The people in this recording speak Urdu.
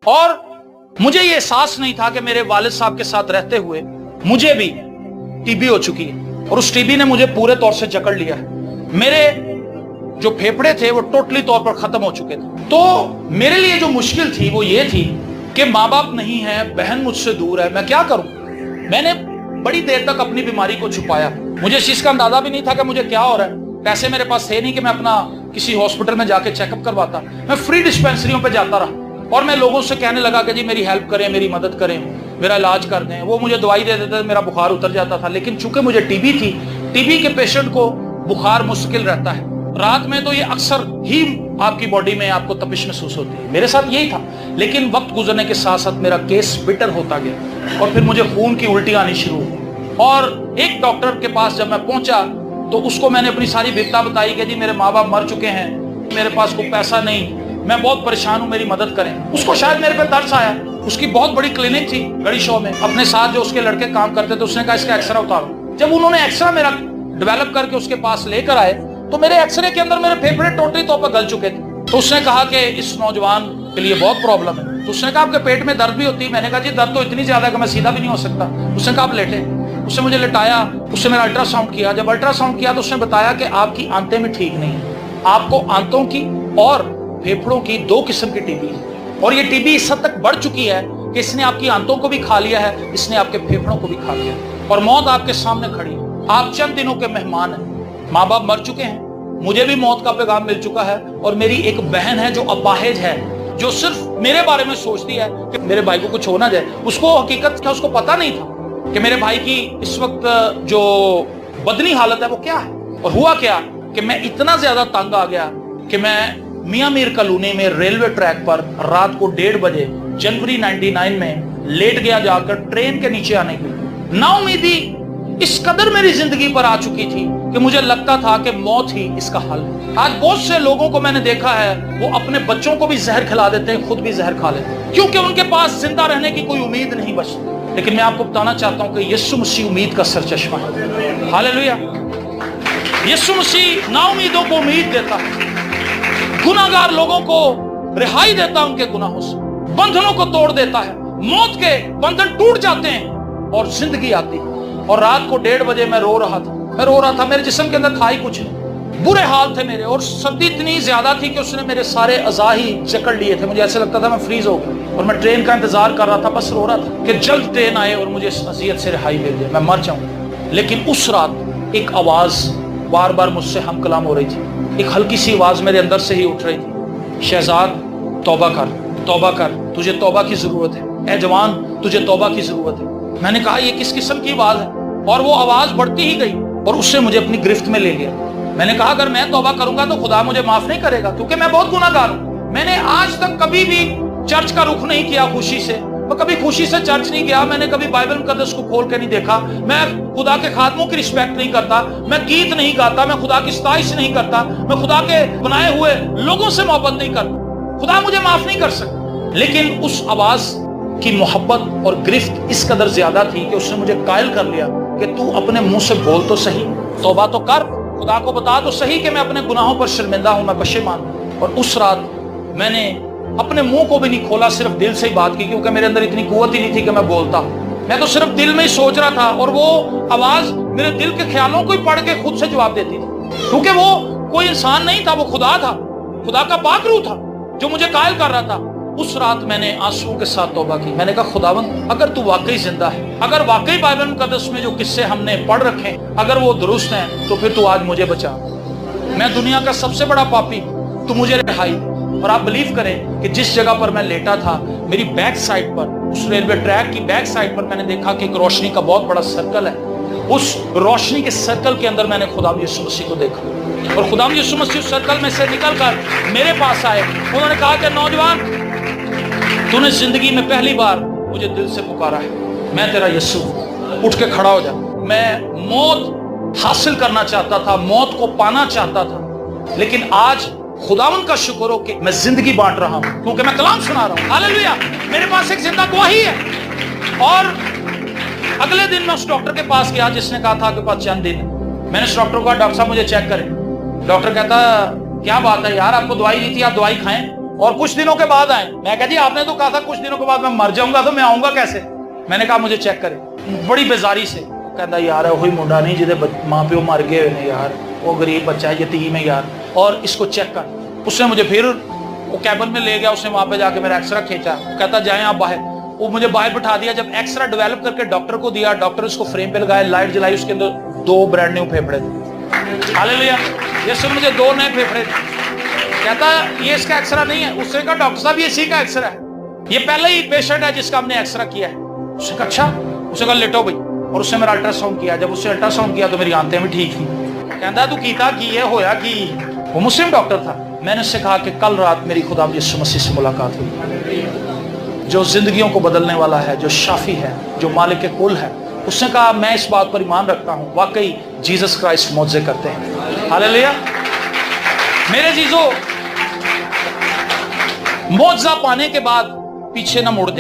اور مجھے یہ احساس نہیں تھا کہ میرے والد صاحب کے ساتھ رہتے ہوئے مجھے بھی ٹی بی ہو چکی ہے، اور اس ٹی بی نے مجھے پورے طور سے جکڑ لیا ہے۔ میرے جو پھیپھڑے تھے وہ ٹوٹلی طور پر ختم ہو چکے تھے۔ تو میرے لیے جو مشکل تھی وہ یہ تھی کہ ماں باپ نہیں ہے، بہن مجھ سے دور ہے، میں کیا کروں؟ میں نے بڑی دیر تک اپنی بیماری کو چھپایا، مجھے اس چیز کا اندازہ بھی نہیں تھا کہ مجھے کیا ہو رہا ہے۔ پیسے میرے پاس تھے نہیں کہ میں اپنا کسی ہاسپٹل میں جا کے چیک اپ کرواتا، میں فری ڈسپینسریوں پہ جاتا رہا اور میں لوگوں سے کہنے لگا کہ جی میری ہیلپ کریں، میری مدد کریں، میرا علاج کر دیں۔ وہ مجھے دوائی دے دیتے، میرا بخار اتر جاتا تھا، لیکن چونکہ مجھے ٹی بی تھی، ٹی بی کے پیشنٹ کو بخار مشکل رہتا ہے، رات میں تو یہ اکثر ہی آپ کی باڈی میں آپ کو تپش محسوس ہوتی ہے، میرے ساتھ یہی تھا۔ لیکن وقت گزرنے کے ساتھ ساتھ میرا کیس بٹر ہوتا گیا اور پھر مجھے خون کی الٹی آنی شروع ہوئی، اور ایک ڈاکٹر کے پاس جب میں پہنچا تو اس کو میں نے اپنی ساری بپتا بتائی کہ جی میرے ماں باپ مر چکے ہیں، میرے پاس کوئی پیسہ نہیں، میں بہت پریشان ہوں، میری مدد کریں۔ اس کو شاید میرے پہ ترس آیا، اس کی بہت بڑی کلینک تھی گڑی شو میں، اپنے ساتھ جو اس کے لڑکے کام کرتے تھے، اس نے کہا اس کا ایکسرا اتارو۔ جب انہوں نے ایکسرا میرا ڈیولپ کر کے اس کے پاس لے کر آئے تو میرے ایکسرے کے اندر میرے پھیپھڑے ٹوٹلی طور پر گل چکے تھے۔ تو اس نے کہا کہ اس نوجوان کے لیے بہت پرابلم ہے۔ تو اس نے کہا آپ کے پیٹ میں درد بھی ہوتی ہے؟ میں نے کہا جی درد تو اتنی زیادہ ہے کہ میں سیدھا بھی نہیں ہو سکتا۔ اس نے کہا آپ لیٹیں۔ اس نے مجھے لٹایا، اس نے میرا الٹرا ساؤنڈ کیا۔ جب الٹرا ساؤنڈ کیا تو اس نے بتایا کہ آپ کی آنتیں میں ٹھیک نہیں ہے، آپ کو آنتوں کی اور پھیپھڑوں کی دو قسم کی ٹی بی ہے، اور یہ ٹی بی اس حد تک بڑھ چکی ہے کہ اس نے آپ کی آنتوں کو بھی کھا لیا ہے، اس نے آپ کے پھیپھڑوں کو بھی کھا لیا ہے، اور موت آپ کے سامنے کھڑی ہے۔ آپ چند دنوں کے مہمان ہیں، ماں باپ مر چکے ہیں، مجھے بھی موت کا پیغام مل چکا ہے، اور میری ایک بہن ہے جو اپاہج ہے، جو صرف میرے بارے میں سوچتی ہے کہ میرے بھائی کو کچھ ہو نہ جائے۔ اس کو حقیقت کیا، اس کو پتہ نہیں تھا کہ میرے بھائی کی اس وقت جو بدنی حالت ہے وہ کیا ہے۔ اور ہوا کیا کہ میں اتنا زیادہ تنگ آ گیا کہ میں میاں میر کالونی میں ریلوے ٹریک پر رات کو 1:30 بجے جنوری 99 میں لیٹ گیا جا کر ٹرین کے نیچے آنے کے لیے۔ نا امیدی اس قدر میری زندگی پر آ چکی تھی کہ مجھے لگتا تھا کہ موت ہی اس کا حل ہے۔ آج بہت سے لوگوں کو میں نے دیکھا ہے، وہ اپنے بچوں کو بھی زہر کھلا دیتے ہیں، خود بھی زہر کھا لیتے ہیں، کیونکہ ان کے پاس زندہ رہنے کی کوئی امید نہیں بچتی۔ لیکن میں آپ کو بتانا چاہتا ہوں کہ یسوع مسیح امید کا سرچشمہ ہے۔ ہاللیلویہ! یسوع مسیح نا امیدوں کو امید دیتا ہے، گناہگار لوگوں کو رہائی دیتا ہے ان کے گناہوں سے، بندھنوں کو توڑ دیتا ہے، موت کے بندھن ٹوٹ جاتے ہیں اور زندگی آتی ہے۔ اور رات کو 1:30 بجے میں رو رہا تھا، میرے جسم کے اندر تھا ہی کچھ نہیں، برے حال تھے میرے، اور سردی اتنی زیادہ تھی کہ اس نے میرے سارے اعضاء ہی جکڑ لیے تھے، مجھے ایسے لگتا تھا میں فریز ہو گیا، اور میں ٹرین کا انتظار کر رہا تھا، بس رو رہا تھا کہ جلد ٹرین آئے اور مجھے اس اذیت سے رہائی مل جائے، میں مر جاؤں۔ لیکن اس رات ایک آواز بار بار مجھ سے ہم کلام ہو رہی تھی، ایک ہلکی سی آواز میرے اندر سے ہی اٹھ رہی تھی، شہزاد توبہ کر، توبہ کر، تجھے توبہ کی ضرورت ہے، اے جوان تجھے توبہ کی ضرورت ہے۔ میں نے کہا یہ کس قسم کی آواز ہے؟ اور وہ آواز بڑھتی ہی گئی اور اس سے مجھے اپنی گرفت میں لے گیا۔ میں نے کہا اگر میں توبہ کروں گا تو خدا مجھے معاف نہیں کرے گا، کیونکہ میں بہت گناہ گار ہوں۔ میں نے آج تک کبھی بھی چرچ کا رخ نہیں کیا خوشی سے، میں کبھی خوشی سے چرچ نہیں گیا، میں نے کبھی بائبل مقدس کو کھول کے نہیں دیکھا، میں خدا کے خادموں کی رسپیکٹ نہیں کرتا، میں گیت نہیں گاتا، میں خدا کی ستائش نہیں کرتا، میں خدا کے بنائے ہوئے لوگوں سے محبت نہیں کرتا، خدا مجھے معاف نہیں کر سکتا۔ لیکن اس آواز کی محبت اور گرفت اس قدر زیادہ تھی کہ اس نے مجھے قائل کر لیا کہ تو اپنے منہ سے بول تو صحیح، توبہ تو کر، خدا کو بتا تو صحیح کہ میں اپنے گناہوں پر شرمندہ ہوں، میں پشیمان ہوں۔ اور اس رات میں نے اپنے منہ کو بھی نہیں کھولا، صرف دل سے ہی بات کی، کیونکہ میرے اندر اتنی قوت ہی نہیں تھی کہ میں بولتا، میں تو صرف دل میں ہی سوچ رہا تھا، اور وہ آواز میرے دل کے خیالوں کو ہی پڑھ کے خود سے جواب دیتی تھی، کیونکہ وہ کوئی انسان نہیں تھا، وہ خدا تھا، خدا کا پاک روح تھا جو مجھے قائل کر رہا تھا۔ اس رات میں نے آنسوؤں کے ساتھ توبہ کی، میں نے کہا خداوند اگر تو واقعی زندہ ہے، اگر واقعی بائبل مقدس میں جو قصے ہم نے پڑھ رکھے اگر وہ درست ہیں تو پھر تو آج مجھے بچا، میں دنیا کا سب سے بڑا پاپی، تو مجھے رہائی۔ اور آپ بلیو کریں کہ جس جگہ پر میں لیٹا تھا، میری بیک سائڈ پر، اس ریلوے ٹریک کی بیک سائڈ پر میں نے دیکھا کہ ایک روشنی کا بہت بڑا سرکل ہے، اس روشنی کے سرکل کے اندر میں نے خدا یسوع مسیح کو دیکھا، اور خدا یسوع مسیح اس سرکل میں سے نکل کر میرے پاس آئے، انہوں نے کہا کہ نوجوان تو نے زندگی میں پہلی بار مجھے دل سے پکارا ہے، میں تیرا یسوع، اٹھ کے کھڑا ہو جا۔ میں موت حاصل کرنا چاہتا تھا، موت کو پانا چاہتا تھا، لیکن آج خداوند کا شکر ہو کہ میں زندگی بانٹ رہا ہوں، کیونکہ میں کلام سنا رہا ہوں۔ ہاللیلویہ! میرے پاس ایک زندہ گواہی ہے۔ اور اگلے دن میں اس ڈاکٹر کے پاس گیا جس نے کہا تھا کہ پاس چند دن ہے۔ میں نے اس ڈاکٹر کو کہا ڈاکٹر صاحب مجھے چیک کریں۔ ڈاکٹر کہتا کیا بات ہے یار، آپ کو دوائی دی تھی، آپ دوائی کھائیں۔ اور کچھ دنوں کے بعد آئے. میں کہا جی آپ نے تو کہا تھا کچھ دنوں کے بعد میں مر جاؤں گا, تو میں آؤں گا کیسے؟ میں نے کہا مجھے چیک کرے. بڑی بیزاری سے کہتا یار وہی منڈا نہیں جہدے ماں پیو مر گئے ہوئے یار, وہ غریب بچہ ہے, یتیم ہے یار, اور اس کو چیک کر. اس نے مجھے پھر وہ کیبن میں لے گیا, اس نے وہاں پہ جا کے میرا ایکسرا کھینچا, کہتا جائیں آپ باہر. وہ مجھے باہر بٹھا دیا. جب ایکسرا ڈیولپ کر کے ڈاکٹر کو دیا, ڈاکٹر اس کو فریم پہ لگایا, لائٹ جلائی, اس کے اندر 2 برانڈ نیو پھیپھڑے تھے. ہاللیلویا. یہ سن مجھے 2 نئے پھیپھڑے تھے. کہتا یہ اس کا ایکسرا نہیں ہے. اس نے کہا ڈاکٹر صاحب یہ اسی کا ایکسرا ہے, یہ پہلے ہی پیشنٹ ہے جس کا ہم نے ایکسرا کیا ہے. اس نے کہا اچھا. اس نے کہا لیٹو بھائی, اور اس نے میرا الٹرا ساؤنڈ کیا. جب اس نے الٹرا ساؤنڈ کیا تو میری آنتیں بھی ٹھیک تھیں. کہتا تو کیتا کی ہے ہویا کی. وہ مسلم ڈاکٹر تھا. میں نے اس سے کہا کہ کل رات میری خدا یسوع مسیح سے ملاقات ہوئی, جو زندگیوں کو بدلنے والا ہے, جو شافی ہے, جو مالک کل ہے. اس نے کہا میں اس بات پر ایمان رکھتا ہوں, واقعی جیسس کرائسٹ معجزے کرتے ہیں. ہاللیلویا. میرے عزیزو, معجزہ پانے کے بعد پیچھے نہ مڑ دیں.